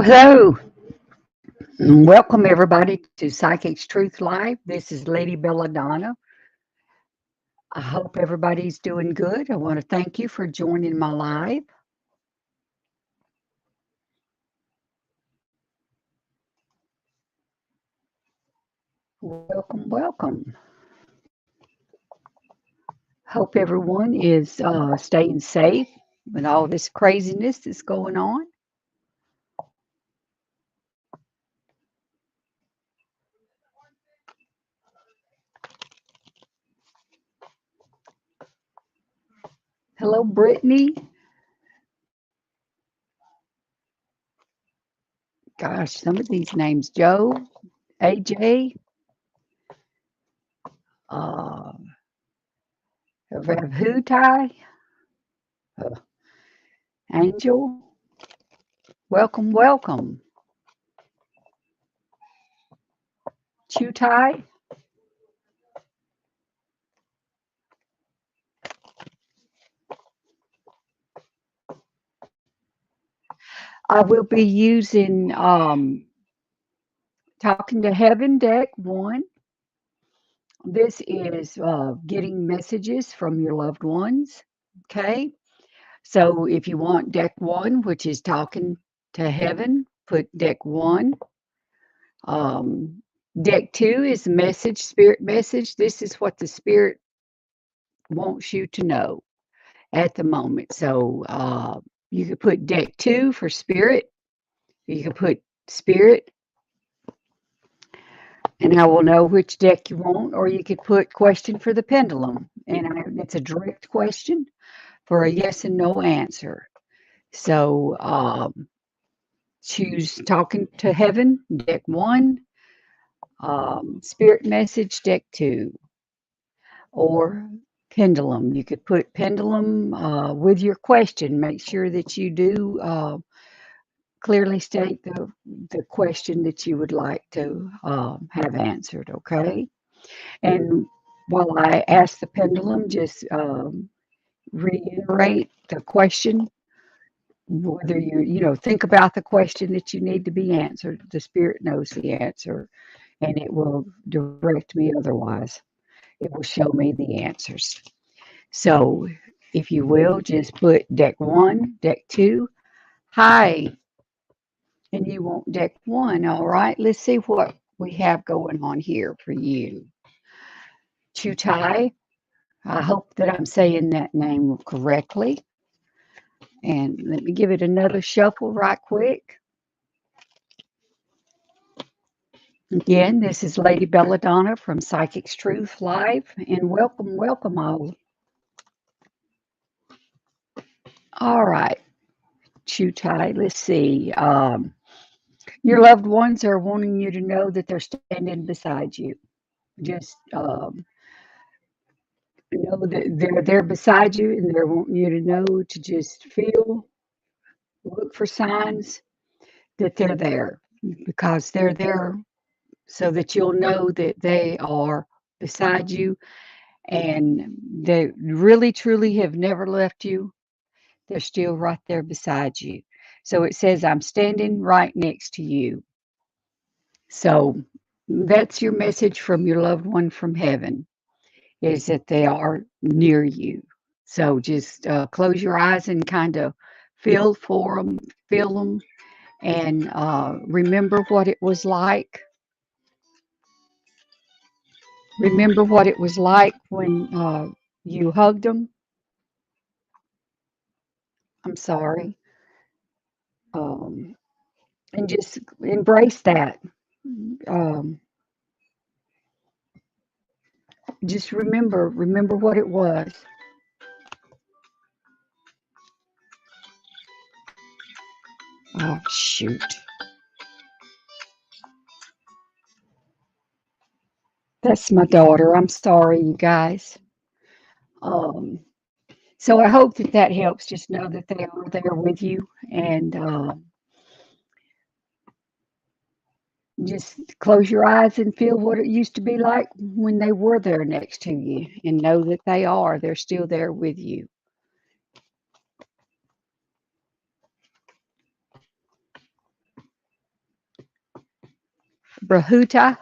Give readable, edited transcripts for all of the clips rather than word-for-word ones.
Hello, hello. Welcome everybody to Psychic's Truth Live. This is Lady Bella Donna. I hope everybody's doing good. I want to thank you for joining my live. Welcome, welcome. Hope everyone is staying safe with all this craziness that's going on. Hello, Brittany. Gosh, some of these names: Joe, AJ, uh, Hutai, uh, Angel. Welcome, welcome. Chutai. I will be using Talking to Heaven deck one. This is getting messages from your loved ones. Okay. So if you want deck one, which is Talking to Heaven, put deck one. Um, Deck two is message, spirit message. This is what the spirit wants you to know at the moment. So you could put deck two for spirit. You can put spirit, and I will know which deck you want, or you could put question for the pendulum, and it's a direct question for a yes and no answer. So choose Talking to Heaven, deck one, Spirit Message, deck two, or pendulum. You could put pendulum with your question. Make sure that you do clearly state the question that you would like to have answered, okay? And while I ask the pendulum, just reiterate the question, whether think about the question that you need to be answered. The spirit knows the answer, and it will direct me otherwise. It will show me the answers. So, if you will, just put deck one, deck two. Hi, and you want deck one. All right, let's see what we have going on here for you. Chutai, I hope that I'm saying that name correctly. And let me give it another shuffle right quick. Again, this is Lady Bella Donna from Psychic's Truth Live, and welcome, welcome all. All right, Chutai, let's see. Your loved ones are wanting you to know that they're standing beside you. Just know that they're there beside you, and they're wanting you to know to just feel, look for signs that they're there, because they're there so that you'll know that they are beside you, and they really truly have never left you. They're still right there beside you. So it says, I'm standing right next to you. So that's your message from your loved one from heaven, is that they are near you. So just close your eyes and kind of feel for them, feel them, and remember what it was like. Remember what it was like when you hugged them. I'm sorry. Um, and just embrace that. Um, just remember what it was. Oh, shoot. That's my daughter. I'm sorry, you guys. Um, so I hope that that helps. Just know that they are there with you, and just close your eyes and feel what it used to be like when they were there next to you, and know that they are. They're still there with you. Brahuta,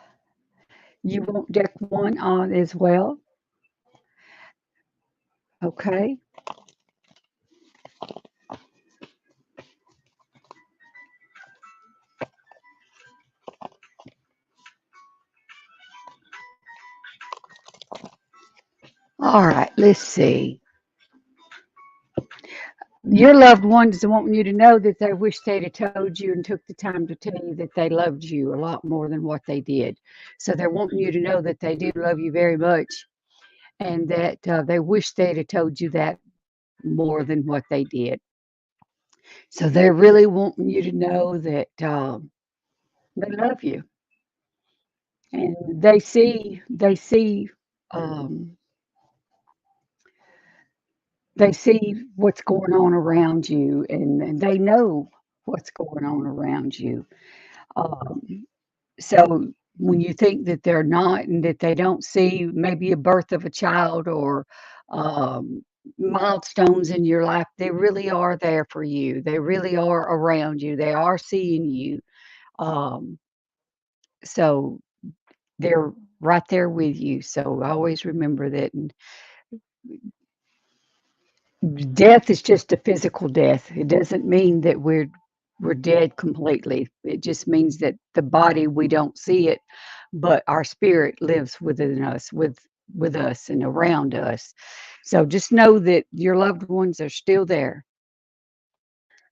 you want deck 1 on as well. Okay. All right, let's see. Your loved ones wanting you to know that they wish they'd have told you and took the time to tell you that they loved you a lot more than what they did. So they're wanting you to know that they do love you very much and that they wish they'd have told you that more than what they did. So they're really wanting you to know that they love you and um, they see what's going on around you and they know what's going on around you. Um, so when you think that they're not and that they don't see maybe a birth of a child or um, milestones in your life, they really are there for you. They really are around you. They are seeing you. Um, so they're right there with you. So always remember that. And death is just a physical death. It doesn't mean that we're dead completely. It just means that the body, we don't see it, but our spirit lives within us, with us and around us. So just know that your loved ones are still there.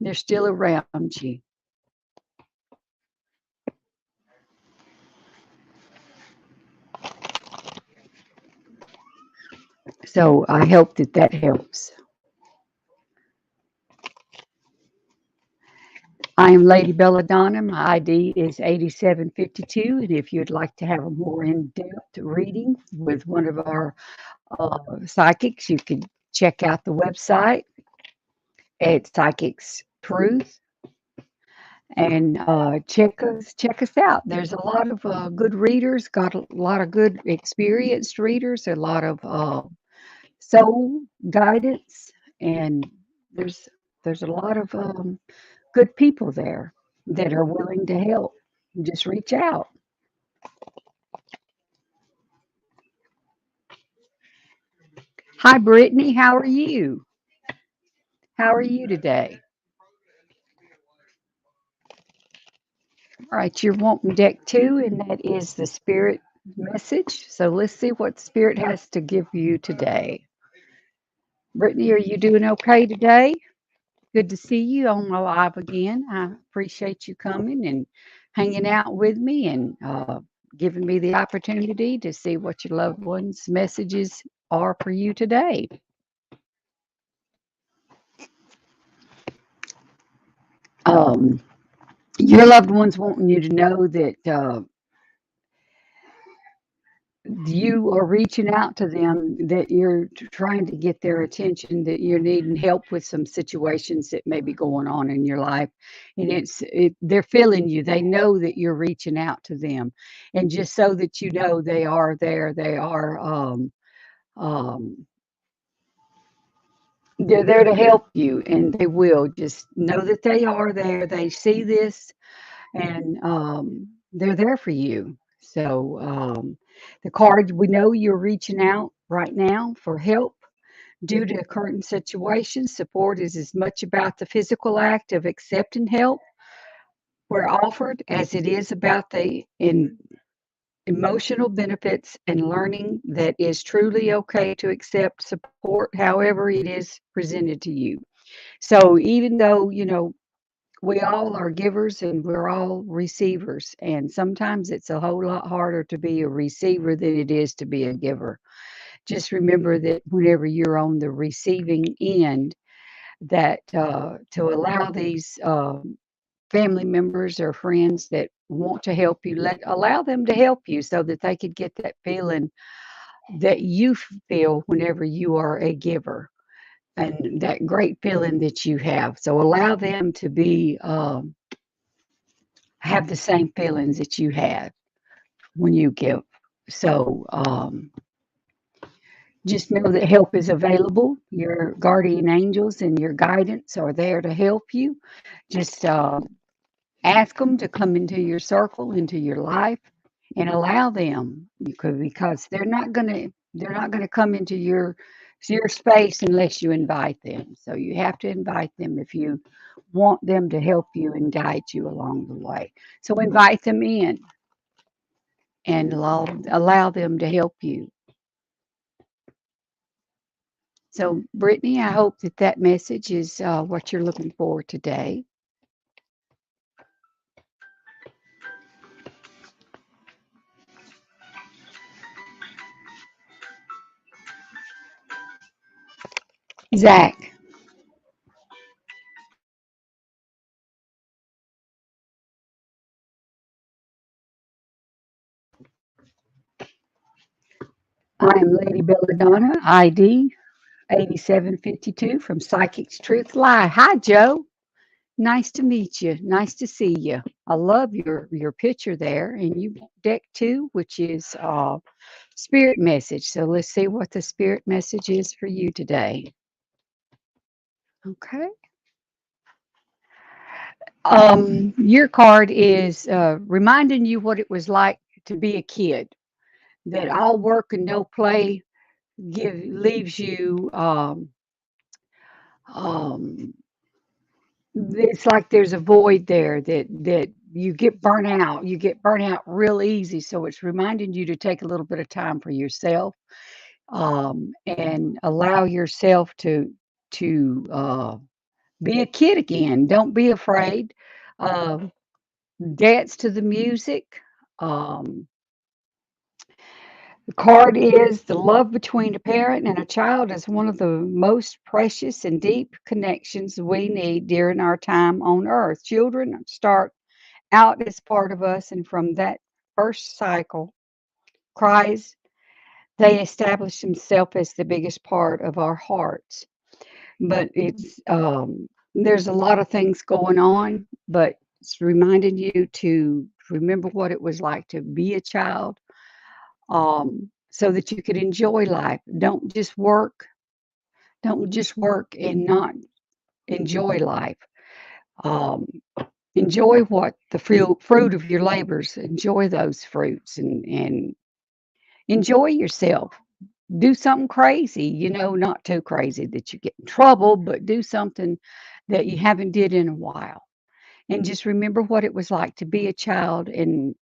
They're still around you. So I hope that that helps. I am Lady Bella Donna. My ID is 8752. And if you'd like to have a more in-depth reading with one of our psychics, you can check out the website at Psychics Truth and check us out. There's a lot of good readers, got a lot of good experienced readers, a lot of soul guidance, and there's there's a lot of good people there that are willing to help. Just reach out. Hi, Brittany. How are you? How are you today? All right, you're wanting deck 2, and that is the spirit message. So let's see what spirit has to give you today. Brittany, are you doing okay today? Good to see you on my live again. I appreciate you coming and hanging out with me and giving me the opportunity to see what your loved ones' messages are for you today. Um, your loved ones wanting you to know that you are reaching out to them, that you're trying to get their attention, that you're needing help with some situations that may be going on in your life. And they're feeling you. They know that you're reaching out to them. And just so that you know, they are there. Um, they're there to help you and they will. Just know that they are there. They see this and they're there for you. So the card, we know you're reaching out right now for help due to current situations. Support is as much about the physical act of accepting help where offered as it is about the emotional benefits and learning that is truly okay to accept support however it is presented to you. So even though, we all are givers and we're all receivers. And sometimes it's a whole lot harder to be a receiver than it is to be a giver. Just remember that whenever you're on the receiving end, that to allow these family members or friends that want to help you, allow them to help you so that they could get that feeling that you feel whenever you are a giver and that great feeling that you have. So allow them to be have the same feelings that you have when you give. So just know that help is available. Your guardian angels and your guidance are there to help you. Just Ask them to come into your circle, into your life, and allow them because they're not gonna come into your space unless you invite them. So you have to invite them if you want them to help you and guide you along the way. So invite them in and allow them to help you. So, Brittany, I hope that that message is what you're looking for today. Zach, I am Lady Bella Donna, ID 8752 from Psychic's Truth Lie. Hi, Joe. Nice to meet you. Nice to see you. I love your picture there, and you deck two, which is spirit message. So let's see what the spirit message is for you today. Okay. Your card is reminding you what it was like to be a kid. That all work and no play leaves you. Um, it's like there's a void there that you get burnt out. You get burnt out real easy. So it's reminding you to take a little bit of time for yourself, and allow yourself to be a kid again. Don't be afraid. Uh, Dance to the music. Um, the card is the love between a parent and a child is one of the most precious and deep connections we need during our time on earth. Children start out as part of us, and from that first cycle, cries, they establish themselves as the biggest part of our hearts. But there's a lot of things going on, but it's reminding you to remember what it was like to be a child, so that you could enjoy life. Don't just work and not enjoy life. Um, Enjoy what the fruit of your labors. Enjoy those fruits and enjoy yourself. Do something crazy, not too crazy that you get in trouble, but do something that you haven't did in a while. And just remember what it was like to be a child and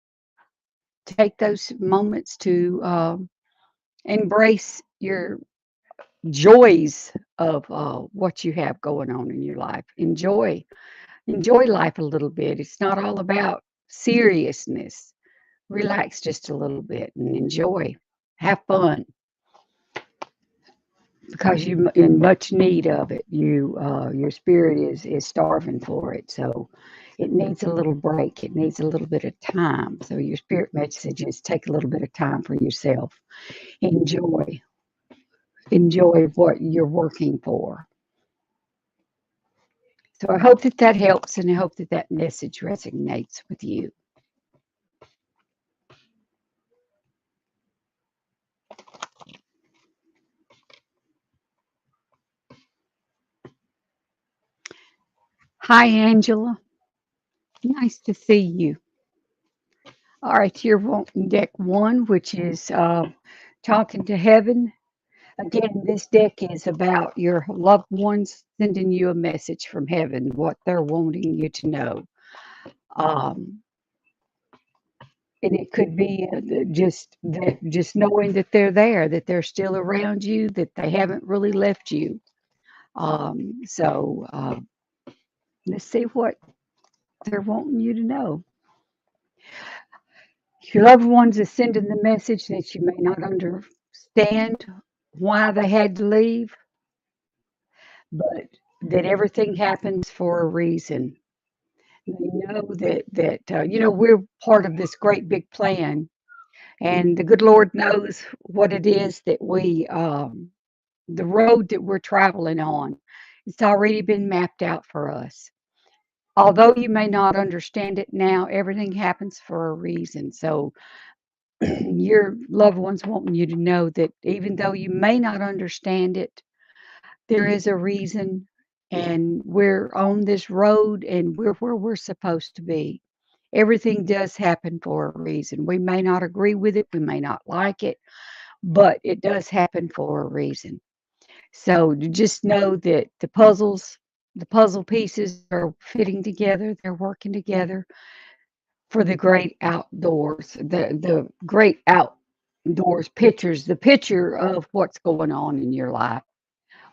take those moments to embrace your joys of what you have going on in your life. Enjoy life a little bit. It's not all about seriousness. Relax just a little bit and enjoy. Have fun because you're in much need of it. Your spirit is starving for it. So it needs a little break. It needs a little bit of time. So your spirit message is take a little bit of time for yourself. Enjoy. Enjoy what you're working for. So I hope that that helps, and I hope that that message resonates with you. Hi, Angela. Nice to see you. All right, you're wanting deck one, which is talking to heaven. Again, this deck is about your loved ones sending you a message from heaven, what they're wanting you to know. Um, and it could be just knowing that they're there, that they're still around you, that they haven't really left you. So let's see what they're wanting you to know. Your loved ones are sending the message that you may not understand why they had to leave, but that everything happens for a reason. They know that we're part of this great big plan, and the good Lord knows what it is that the road that we're traveling on. It's already been mapped out for us. Although you may not understand it now, everything happens for a reason. So your loved ones wanting you to know that even though you may not understand it, there is a reason, and we're on this road and we're where we're supposed to be. Everything does happen for a reason. We may not agree with it, we may not like it, but it does happen for a reason. So just know that the puzzle pieces are fitting together, they're working together for the great outdoors, the great outdoors pictures, the picture of what's going on in your life.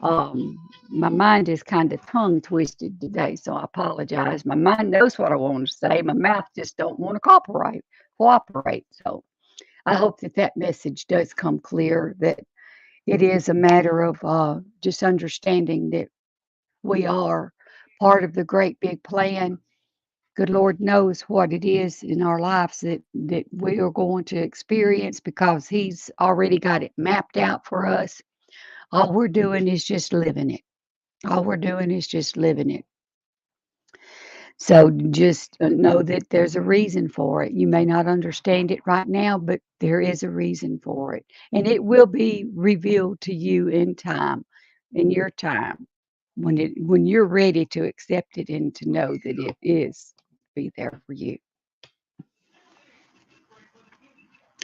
My mind is kind of tongue twisted today, so I apologize. My mind knows what I want to say. My mouth just don't want to cooperate. Cooperate. So I hope that that message does come clear. That it is a matter of just understanding that we are part of the great big plan. Good Lord knows what it is in our lives that we are going to experience because He's already got it mapped out for us. All we're doing is just living it. All we're doing is just living it. So just know that there's a reason for it. You may not understand it right now, but there is a reason for it. And it will be revealed to you in time, in your time, when you're ready to accept it and to know that it is be there for you.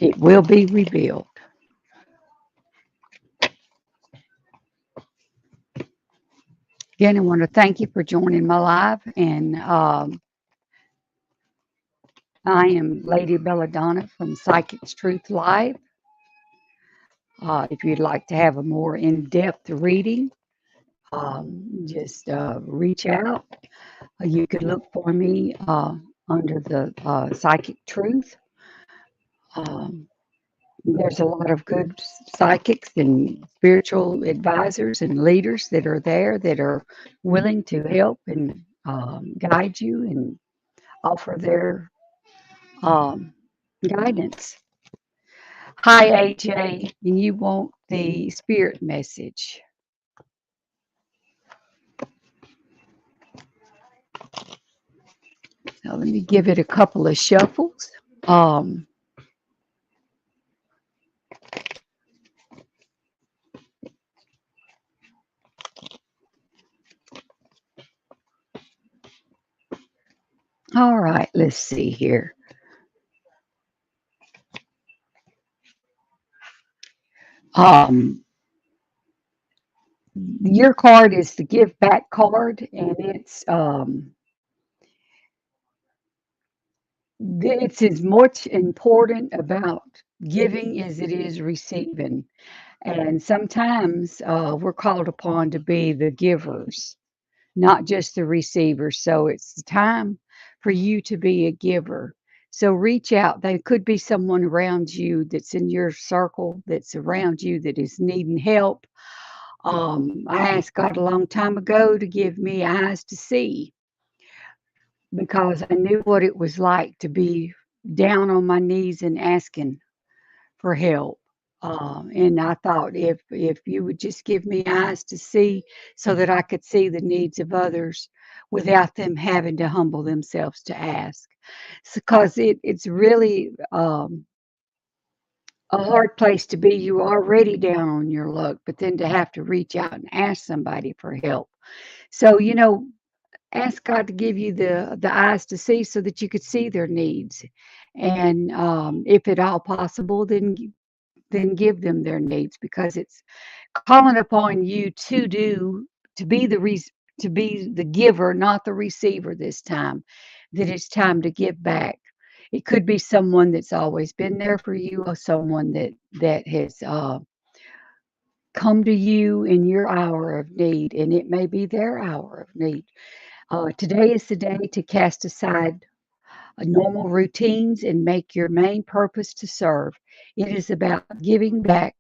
It will be revealed. Again, I want to thank you for joining my live, and I am Lady Bella Donna from Psychic's Truth Live. If you'd like to have a more in-depth reading, just reach out. You could look for me under the Psychic Truth. Um, there's a lot of good psychics and spiritual advisors and leaders that are there that are willing to help and guide you and offer their um, guidance. Hi, AJ, and you want the spirit message. Now, let me give it a couple of shuffles. Um, all right, let's see here. Um, your card is the give back card, and it's as much important about giving as it is receiving. And sometimes we're called upon to be the givers, not just the receivers. So it's time for you to be a giver. So reach out. There could be someone around you that's in your circle, that's around you that is needing help. I asked God a long time ago to give me eyes to see because I knew what it was like to be down on my knees and asking for help. And I thought if you would just give me eyes to see so that I could see the needs of others without them having to humble themselves to ask. Because it's really a hard place to be. You're already down on your luck, but then to have to reach out and ask somebody for help. So, ask God to give you the eyes to see so that you could see their needs. And if at all possible, then give them their needs because it's calling upon you to be to be the giver, not the receiver this time. That it's time to give back. It could be someone that's always been there for you, or someone that has come to you in your hour of need, and it may be their hour of need. Today is the day to cast aside normal routines and make your main purpose to serve. It is about giving back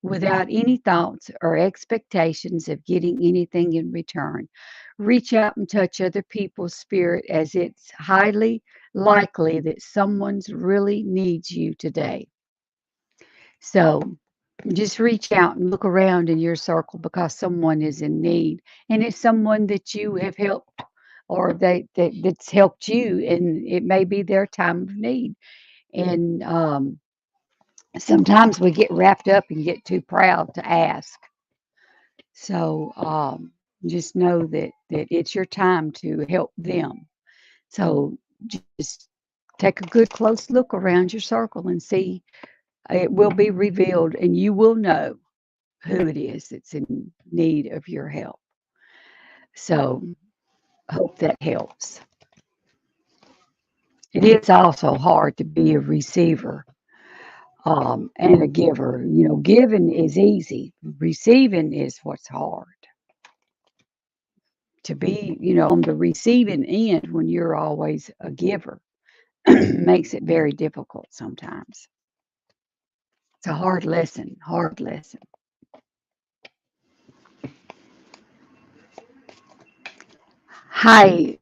without any thoughts or expectations of getting anything in return. Reach out and touch other people's spirit as it's highly likely that someone's really needs you today. So just reach out and look around in your circle because someone is in need. And it's someone that you have helped or that's helped you, and it may be their time of need. And sometimes we get wrapped up and get too proud to ask. So Just know that it's your time to help them. So just take a good close look around your circle and see. It will be revealed, and you will know who it is that's in need of your help. So hope that helps. It is also hard to be a receiver and a giver. Giving is easy. Receiving is what's hard. To be, on the receiving end when you're always a giver makes it very difficult sometimes. It's a hard lesson, hard lesson. Hi,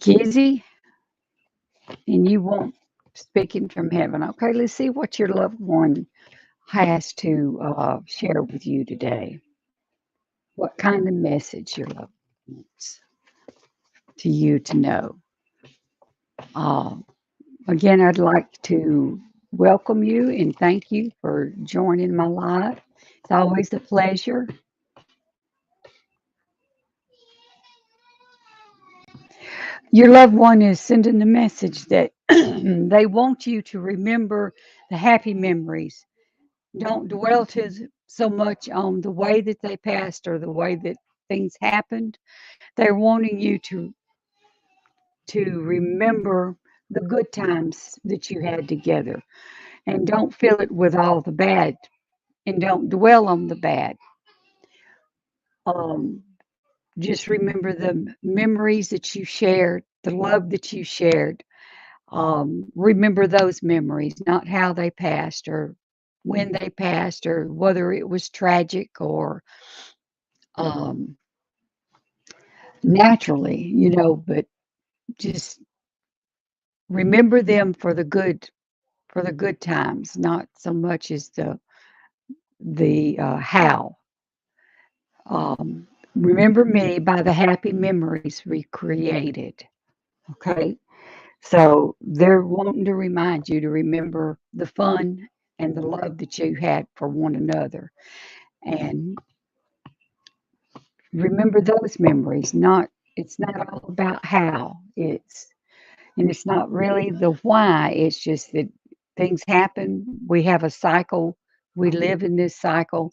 Kizzy, and you want speaking from heaven. Okay, let's see what your loved one has to share with you today. What kind of message your loved one wants to you to know. Uh, Again, I'd like to welcome you and thank you for joining my live. It's always a pleasure. Your loved one is sending the message that they want you to remember the happy memories. Don't dwell so much on the way that they passed or the way that things happened. They're wanting you to remember the good times that you had together and don't fill it with all the bad and don't dwell on the bad. Um, just remember the memories that you shared, the love that you shared. Remember those memories, not how they passed or when they passed or whether it was tragic or um, naturally, but just remember them for the good times, not so much as the how. Remember me by the happy memories we created. Okay, so they're wanting to remind you to remember the fun and the love that you had for one another, and remember those memories. Not It's not all about how it's not really the why. It's just that things happen. We have a cycle. We live in this cycle.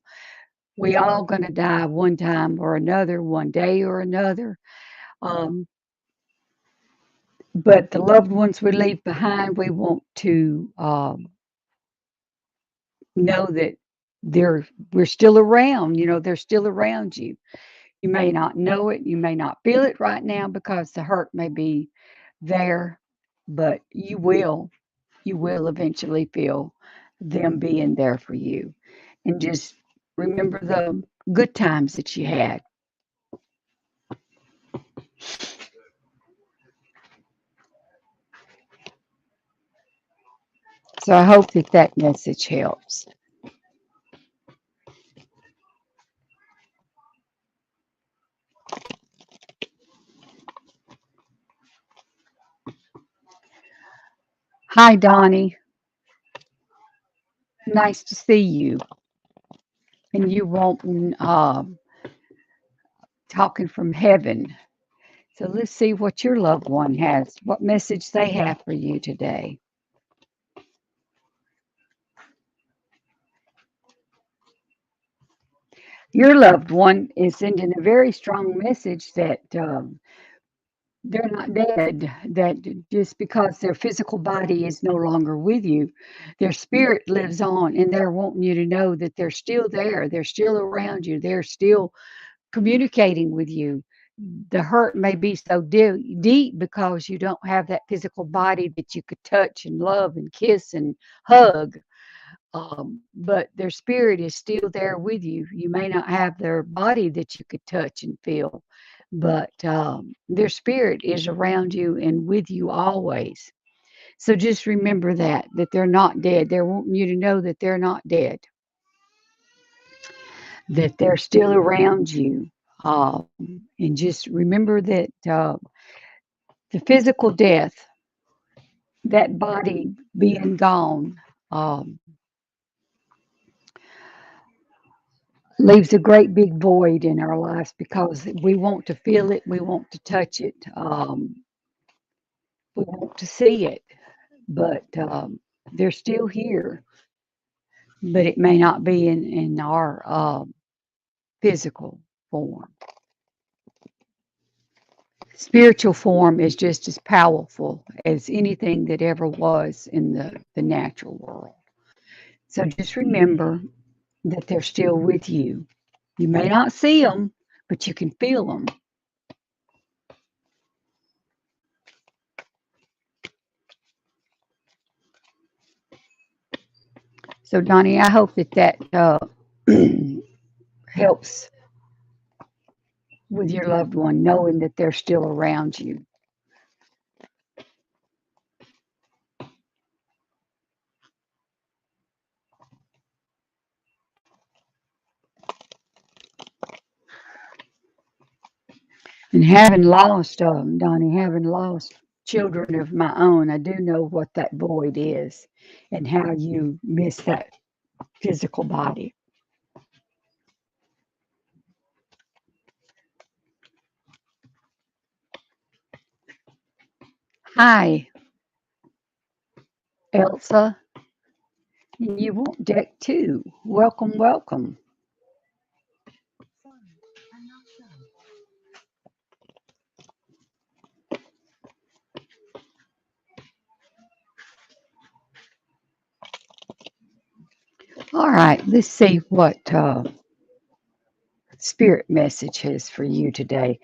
We all going to die one time or another, one day or another. Um, but the loved ones we leave behind, we want to know that they're we're still around. They're still around you. You may not know it. You may not feel it right now because the hurt may be there, but you will eventually feel them being there for you. And just remember the good times that you had. So I hope that message helps. Hi, Donnie. Nice to see you. And you want talking from heaven. So let's see what your loved one has, what message they have for you today. Your loved one is sending a very strong message that they're not dead, that just because their physical body is no longer with you, their spirit lives on, and they're wanting you to know that they're still there, they're still around you, they're still communicating with you. The hurt may be so deep because you don't have that physical body that you could touch and love and kiss and hug. But their spirit is still there with you. You may not have their body that you could touch and feel, but their spirit is around you and with you always. So just remember that they're not dead. They're wanting you to know that they're not dead, that they're still around you. And just remember that the physical death, that body being gone, um, leaves a great big void in our lives because we want to feel it, we want to touch it, we want to see it, but they're still here, but it may not be in our physical form. Spiritual form is just as powerful as anything that ever was in the natural world. So just remember that they're still with you. You may not see them, but you can feel them. So, Donnie, I hope that helps with your loved one, knowing that they're still around you. And having lost, Donnie, having lost children of my own, I do know what that void is and how you miss that physical body. Hi, Elsa. And you want deck two. Welcome, welcome. All right, let's see what spirit message is for you today.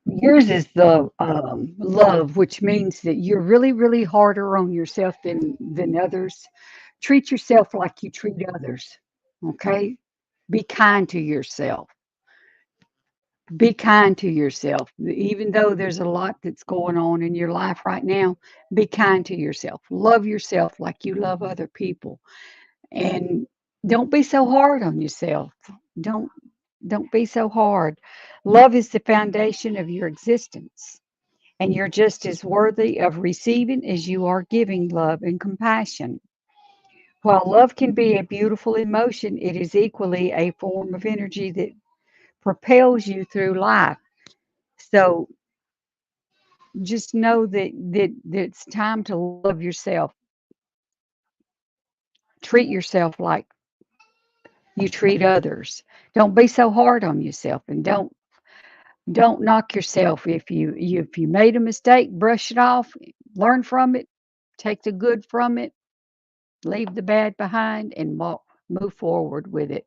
Yours is the love, which means that you're really, really harder on yourself than others. Treat yourself like you treat others. Okay? Be kind to yourself. Be kind to yourself. Even though there's a lot that's going on in your life right now, be kind to yourself. Love yourself like you love other people. And don't be so hard on yourself. Don't don't be so hard. Love is the foundation of your existence, and you're just as worthy of receiving as you are giving love and compassion. While love can be a beautiful emotion, it is equally a form of energy that propels you through life. So just know that it's time to love yourself. Treat yourself like you treat others. Don't be so hard on yourself, and don't knock yourself if you made a mistake. Brush it off, learn from it, take the good from it, leave the bad behind, and move forward with it.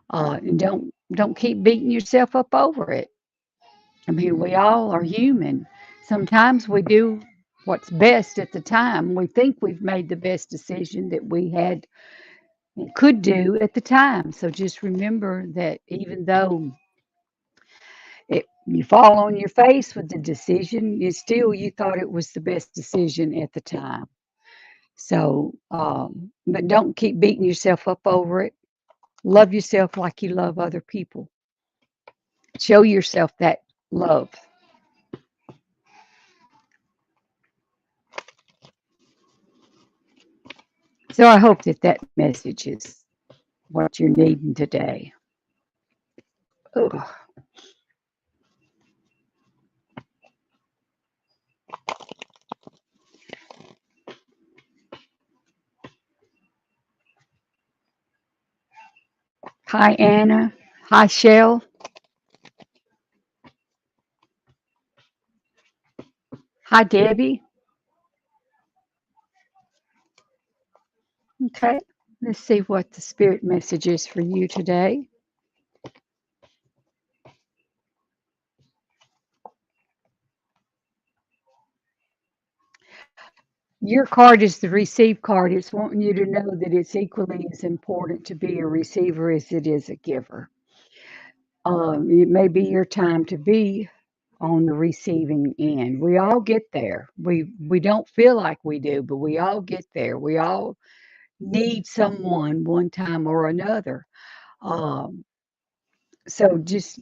And don't keep beating yourself up over it. I mean, we all are human. Sometimes we do what's best at the time. We think we've made the best decision that we had could do at the time. So just remember that even though you fall on your face with the decision, it's still you thought it was the best decision at the time. So, but don't keep beating yourself up over it. Love yourself like you love other people. Show yourself that love. So I hope that that message is what you're needing today. Ugh. Hi, Anna. Hi, Shell. Hi, Debbie. Okay, let's see what the spirit message is for you today. Your card is the receive card. It's wanting you to know that it's equally as important to be a receiver as it is a giver. It may be your time to be on the receiving end. We all get there. We don't feel like we do, but we all get there. We all need someone one time or another. Um, so just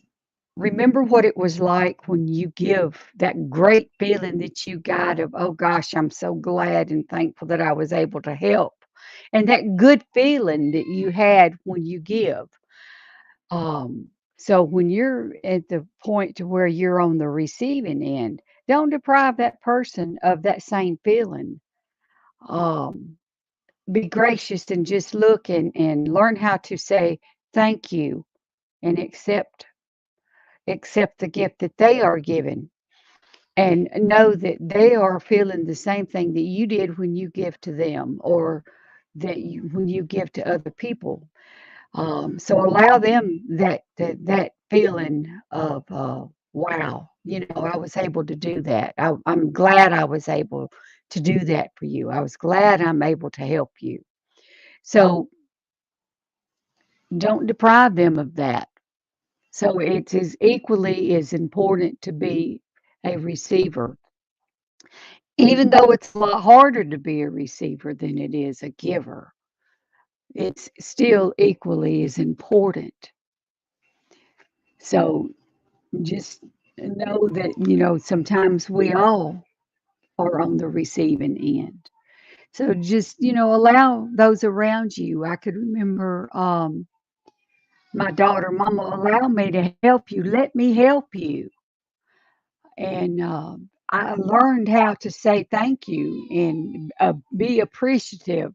remember what it was like when you give that great feeling that you got of, oh gosh, I'm so glad and thankful that I was able to help. And that good feeling that you had when you give. Um, so when you're at the point to where you're on the receiving end, don't deprive that person of that same feeling. Um, be gracious and just look and learn how to say thank you and accept the gift that they are given and know that they are feeling the same thing that you did when you give to them or when you give to other people. So allow them that feeling of wow, I was able to do that. I'm glad I was able to do that for you. I was glad I'm able to help you. So don't deprive them of that. So it's as equally as important to be a receiver, even though it's a lot harder to be a receiver than it is a giver. It's still equally as important. So just know that, sometimes we all are on the receiving end. So just, allow those around you. I could remember my daughter, Mama, allow me to help you. Let me help you. And I learned how to say thank you and be appreciative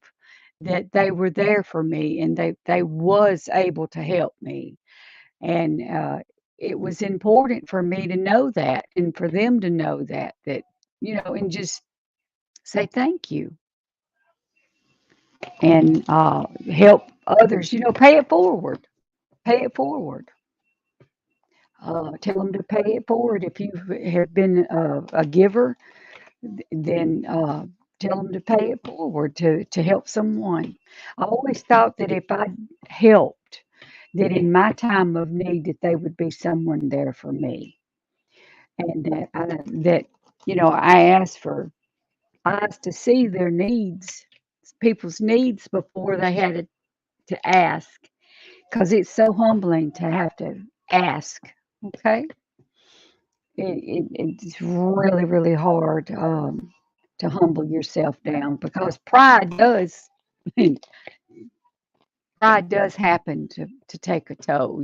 that they were there for me and they was able to help me. And it was important for me to know that and for them to know that, and just say thank you and help others, pay it forward. Pay it forward. Tell them to pay it forward. If you have been a giver, then tell them to pay it forward to help someone. I always thought that if I helped, that in my time of need, that they would be someone there for me, and I asked to see their needs, people's needs before they had to ask, because it's so humbling to have to ask. Okay, it's really really hard to humble yourself down because pride does happen to take a toll.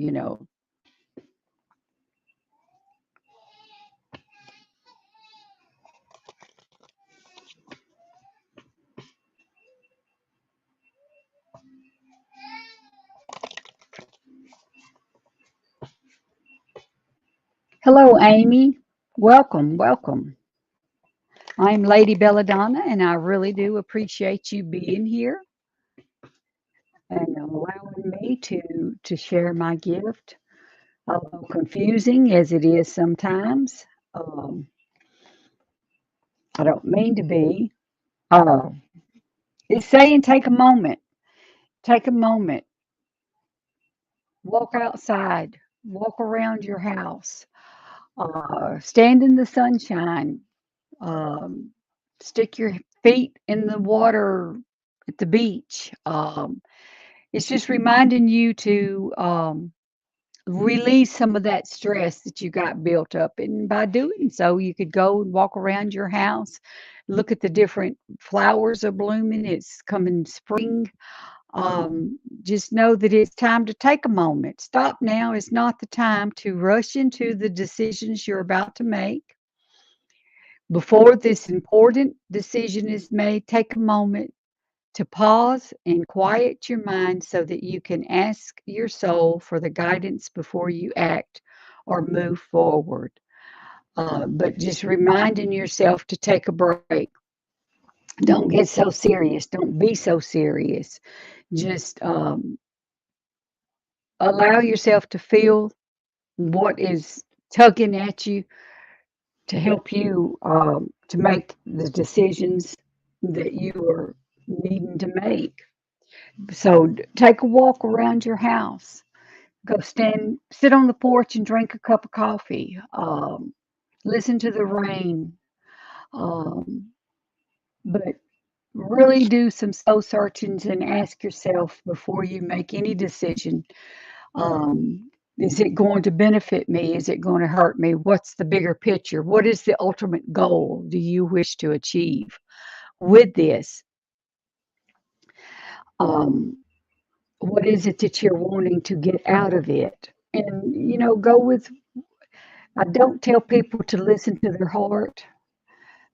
Hello, Amy. Welcome, welcome. I'm Lady Bella Donna, and I really do appreciate you being here and allowing me to share my gift. Although confusing as it is sometimes, um, I don't mean to be. Uh, it's saying take a moment. Take a moment. Walk outside. Walk around your house. Stand in the sunshine. Um, stick your feet in the water at the beach. It's just reminding you to release some of that stress that you got built up. And by doing so, you could go and walk around your house, look at the different flowers are blooming. It's coming spring. Just know that it's time to take a moment. Stop now. It's not the time to rush into the decisions you're about to make. Before this important decision is made, take a moment to pause and quiet your mind so that you can ask your soul for the guidance before you act or move forward. But just reminding yourself to take a break. Don't get so serious. Don't be so serious. Just allow yourself to feel what is tugging at you to help you to make the decisions that you are needing to make. So take a walk around your house. Go sit on the porch and drink a cup of coffee. Listen to the rain. Um, but really do some soul searchings and ask yourself before you make any decision. Is it going to benefit me? Is it going to hurt me? What's the bigger picture? What is the ultimate goal do you wish to achieve with this? Um, What is it that you're wanting to get out of it? And, go with, I don't tell people to listen to their heart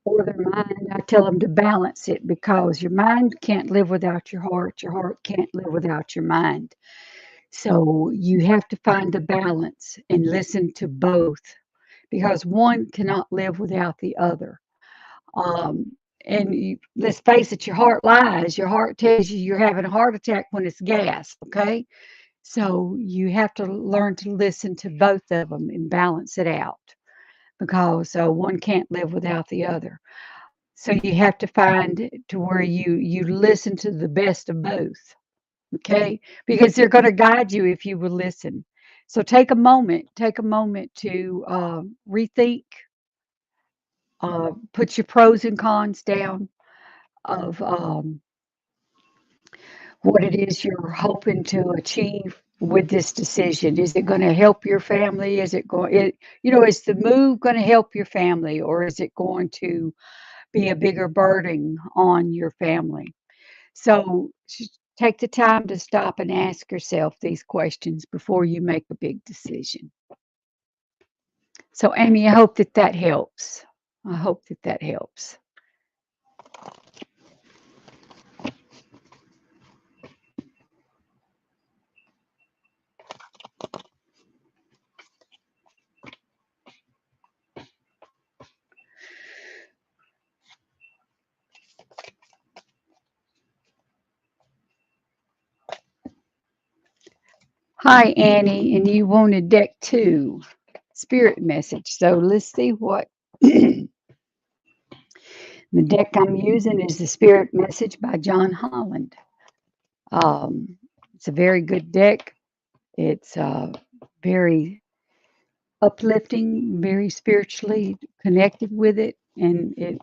or their mind. I tell them to balance it because your mind can't live without your heart can't live without your mind. So you have to find the balance and listen to both because one cannot live without the other. Um, and let's face it, your heart lies. Your heart tells you you're having a heart attack when it's gas, okay? So you have to learn to listen to both of them and balance it out because one can't live without the other. So you have to find to where you listen to the best of both, okay? Because they're going to guide you if you will listen. So take a moment to rethink, put your pros and cons down of what it is you're hoping to achieve with this decision. Is it going to help your family? Is the move going to help your family, or is it going to be a bigger burden on your family? So take the time to stop and ask yourself these questions before you make a big decision. So, Amy, I hope that that helps. I hope that that helps. Hi, Annie, and you wanted deck two, spirit message. So let's see what the deck I'm using is the spirit message by John Holland. Um, it's a very good deck. It's very uplifting, very spiritually connected with it, and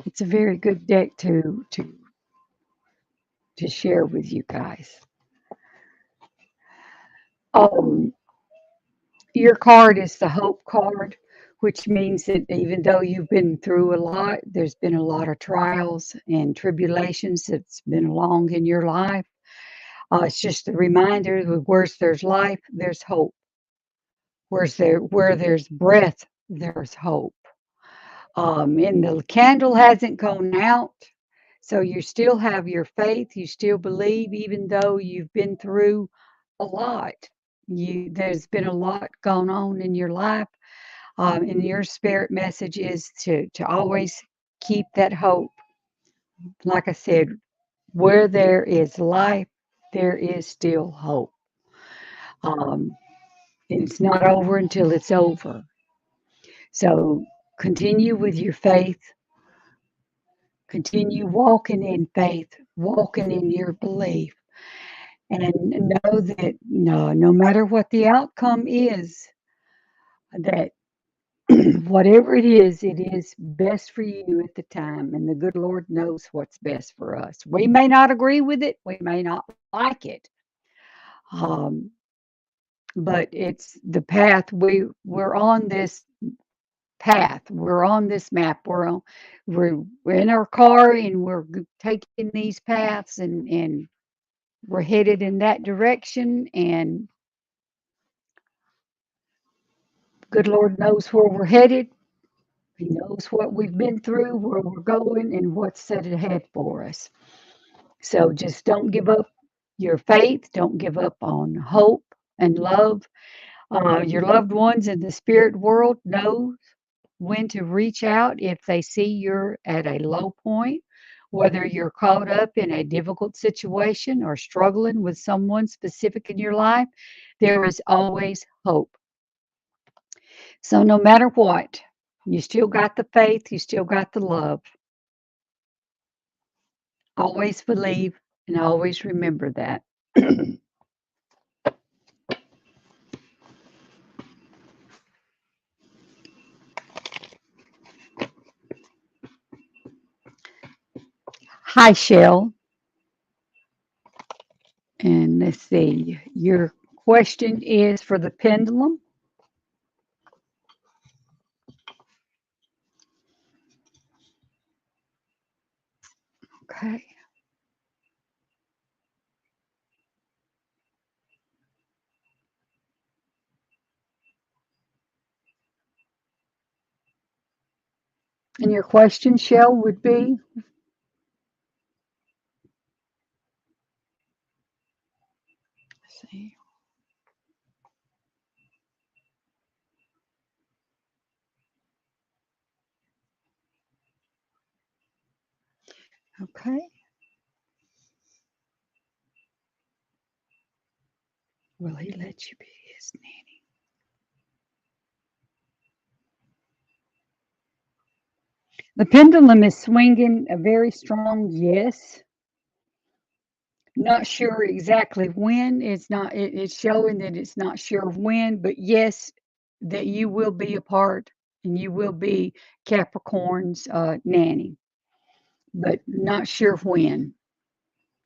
it's a very good deck to share with you guys. Um, your card is the hope card, which means that even though you've been through a lot, there's been a lot of trials and tribulations that's been along in your life. It's just a reminder that where there's life, there's hope. Where there's breath, there's hope. And the candle hasn't gone out, so you still have your faith. You still believe, even though you've been through a lot. There's been a lot going on in your life. And your spirit message is to always keep that hope. Like I said, where there is life, there is still hope. Um, it's not over until it's over. So continue with your faith. Continue walking in faith, walking in your belief, and know that no matter what the outcome is, that whatever it is best for you at the time, and the good Lord knows what's best for us. We may not agree with it, we may not like it, um, but it's the path. We're on this path. We're on this map. We're in our car, and we're taking these paths, and we're headed in that direction. And good Lord knows where we're headed. He knows what we've been through, where we're going, and what's set ahead for us. So just don't give up your faith. Don't give up on hope and love. Your loved ones in the spirit world know when to reach out if they see you're at a low point, whether you're caught up in a difficult situation or struggling with someone specific in your life. There is always hope. So no matter what, you still got the faith, you still got the love. Always believe and always remember that. Hi, Shell. And let's see, your question is for the pendulum. Okay. And your question, Shell, would be? Let's see. Okay. Will he let you be his nanny? The pendulum is swinging a very strong yes. Not sure exactly when. It's not. It's showing that it's not sure of when, but yes, that you will be a part and you will be Capricorn's nanny, but not sure when.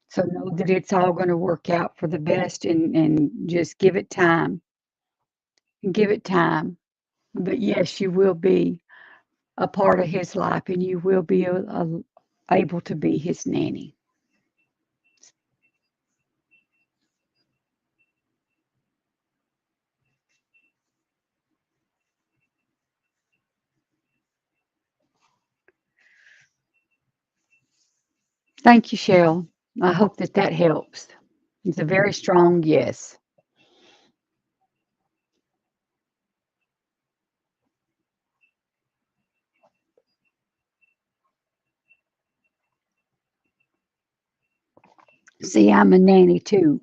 So know that it's all going to work out for the best, and just give it time. Give it time. But yes, you will be a part of his life, and you will be able to be his nanny. Thank you, Shell. I hope that that helps. It's a very strong yes. See, I'm a nanny too.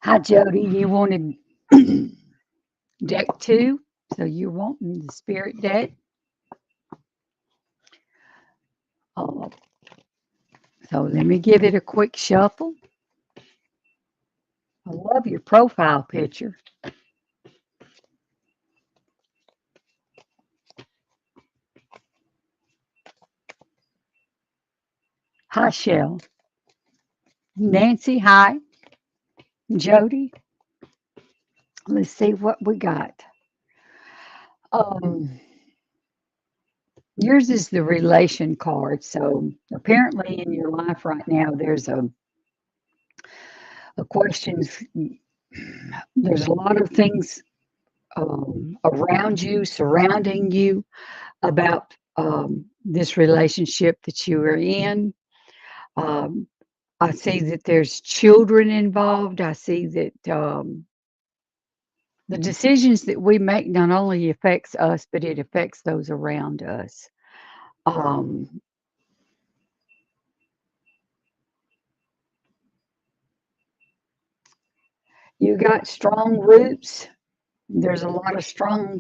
Hi, Jody. You wanted deck two, so you're wanting the spirit deck. Oh, so let me give it a quick shuffle. I love your profile picture. Hi, Shell. Nancy, hi. Jody, let's see what we got. Um, yours is the relation card. So apparently, in your life right now, there's a question. There's a lot of things around you, surrounding you, about this relationship that you are in. Um, I see that there's children involved. I see that the decisions that we make not only affects us, but it affects those around us. Um, you got strong roots. There's a lot of strong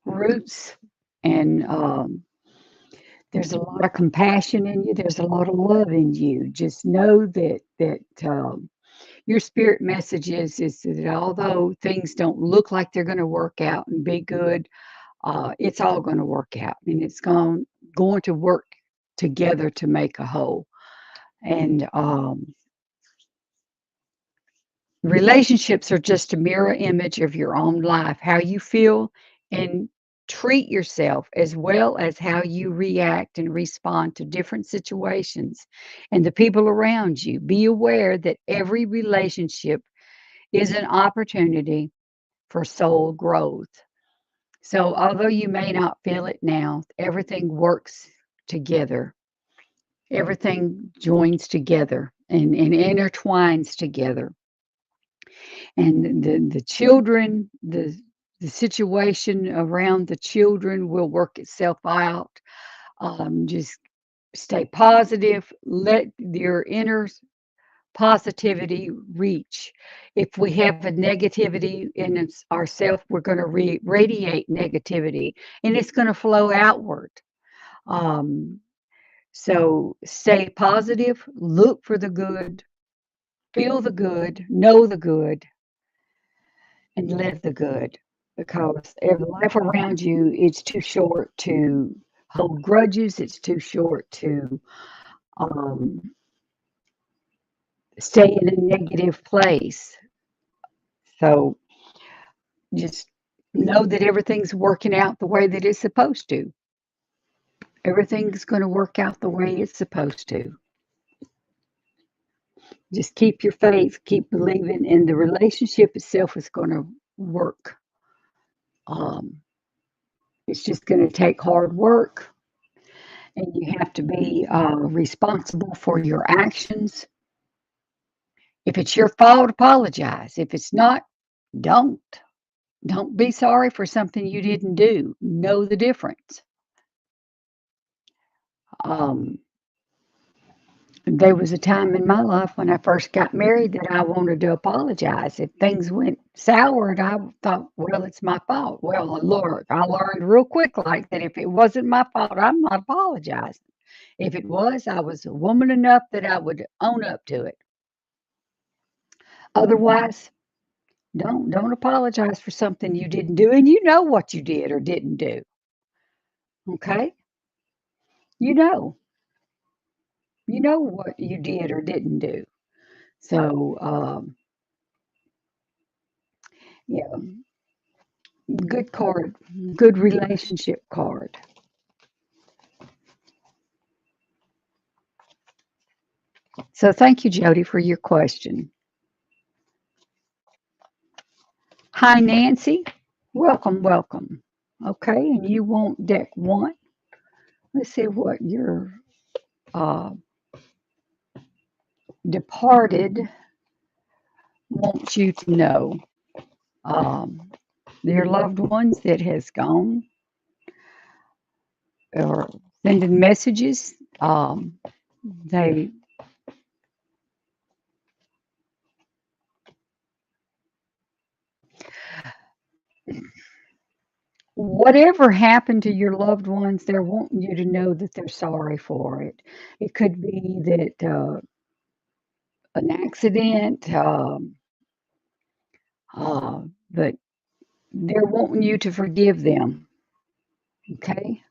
roots, and there's a lot of compassion in you. There's a lot of love in you. Just know that your spirit message is that although things don't look like they're going to work out and be good, it's all going to work out, and it's going to work together to make a whole. And relationships are just a mirror image of your own life, how you feel and treat yourself, as well as how you react and respond to different situations and the people around you. Be aware that every relationship is an opportunity for soul growth. So, although you may not feel it now, everything works together. Everything joins together and intertwines together. And the children, the situation around the children will work itself out. Just stay positive. Let your inner positivity reach. If we have a negativity in ourselves, we're going to radiate negativity, and it's going to flow outward. Um, so stay positive, look for the good, feel the good, know the good, and live the good, because every life around you, it's too short to hold grudges. It's too short to um, stay in a negative place. So just know that everything's working out the way that it's supposed to. Everything's going to work out the way it's supposed to. Just keep your faith, keep believing, and the relationship itself is going to work. Um, it's just going to take hard work, and you have to be responsible for your actions. If it's your fault, apologize. If it's not, don't. Don't be sorry for something you didn't do. Know the difference. Um, there was a time in my life when I first got married that I wanted to apologize. If things went sour, and I thought, well, it's my fault. Well, Lord, I learned real quick like that if it wasn't my fault, I'm not apologizing. If it was, I was a woman enough that I would own up to it. Otherwise, don't apologize for something you didn't do, and you know what you did or didn't do. Okay, you know, you know what you did or didn't do. So, yeah, good card, good relationship card. So, thank you, Jody, for your question. Hi, Nancy. Welcome, welcome. Okay, and you want deck one. Let's see what your uh, departed wants you to know. Um, your loved ones that has gone or sending messages. They whatever happened to your loved ones, they're wanting you to know that they're sorry for it. It could be that an accident, uh, but they're wanting you to forgive them. Okay,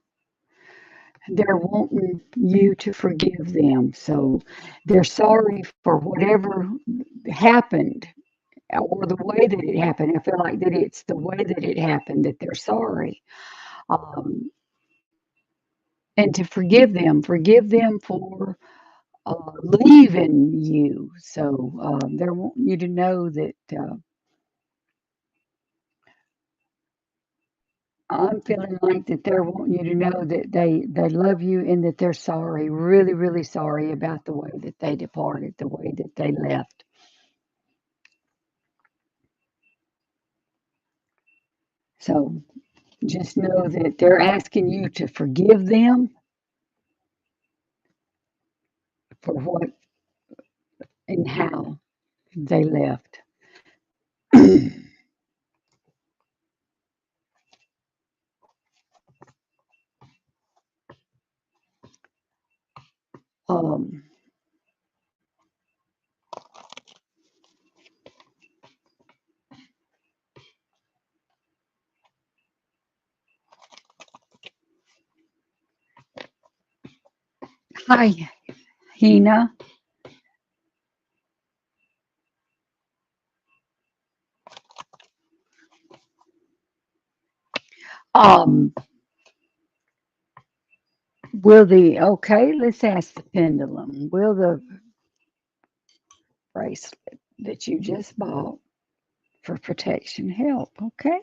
they're wanting you to forgive them. So they're sorry for whatever happened or the way that it happened. I feel like that it's the way that it happened that they're sorry. Um, and to forgive them for leaving you. So they're wanting you to know that I'm feeling like that they're wanting you to know that they love you and that they're sorry, really, really sorry about the way that they departed, the way that they left. So just know that they're asking you to forgive them for what and how they left. um, hi, Hina. Um, okay, let's ask the pendulum. Will the bracelet that you just bought for protection help? Okay.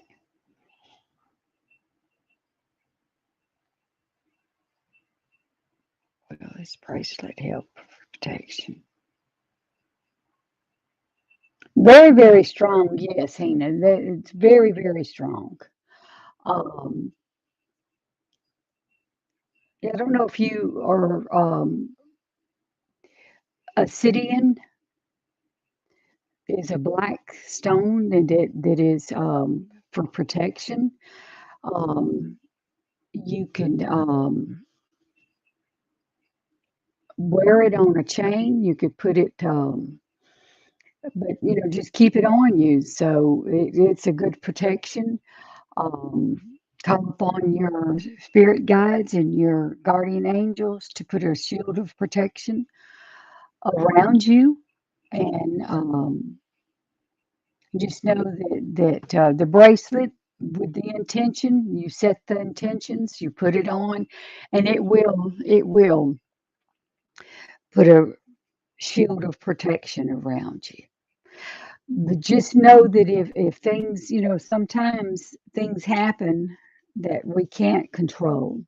Will this bracelet help for protection? Very, very strong. Yes, Hina. It's very, very strong. Um, yeah, I don't know if you are obsidian is a black stone that is for protection. Um, you can wear it on a chain. You could put it, but just keep it on you. So it's a good protection. Um, call upon your spirit guides and your guardian angels to put a shield of protection around you, and just know that the bracelet with the intention, you set the intentions, you put it on, and it will put a shield of protection around you. But just know that if things, sometimes things happen that we can't control.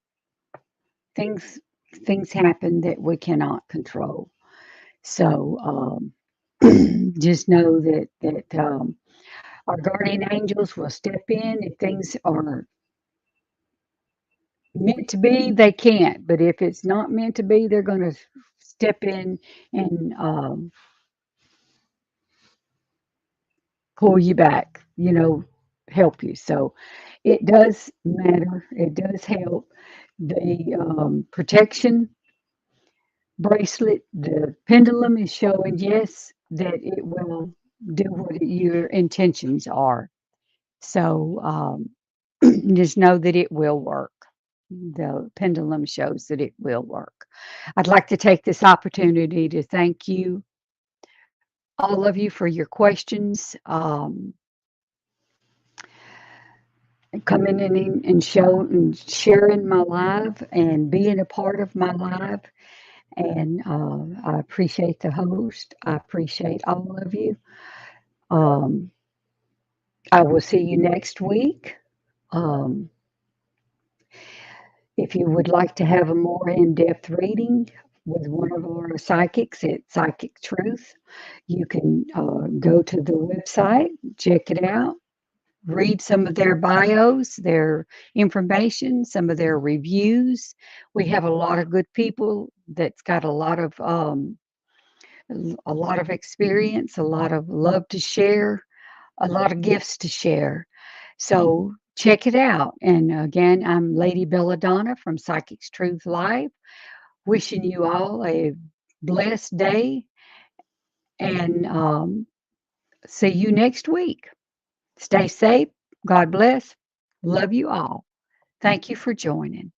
Things things happen that we cannot control. So just know that our guardian angels will step in if things are meant to be. They can't, but if it's not meant to be, they're going to step in and pull you back. Help you. So it does matter. It does help. The protection bracelet, the pendulum is showing yes that it will do what your intentions are. So just know that it will work. The pendulum shows that it will work. I'd like to take this opportunity to thank you, all of you, for your questions, coming in and sharing my live and being a part of my live. And I appreciate the host. I appreciate all of you. Um, I will see you next week. Um, if you would like to have a more in-depth reading with one of our psychics at Psychic Truth, you can go to the website, check it out, read some of their bios, their information, some of their reviews. We have a lot of good people that's got a lot of experience, a lot of love to share, a lot of gifts to share. So check it out. And again, I'm Lady Bella Donna from Psychics Truth Live, wishing you all a blessed day and see you next week. Stay safe. God bless. Love you all. Thank you for joining.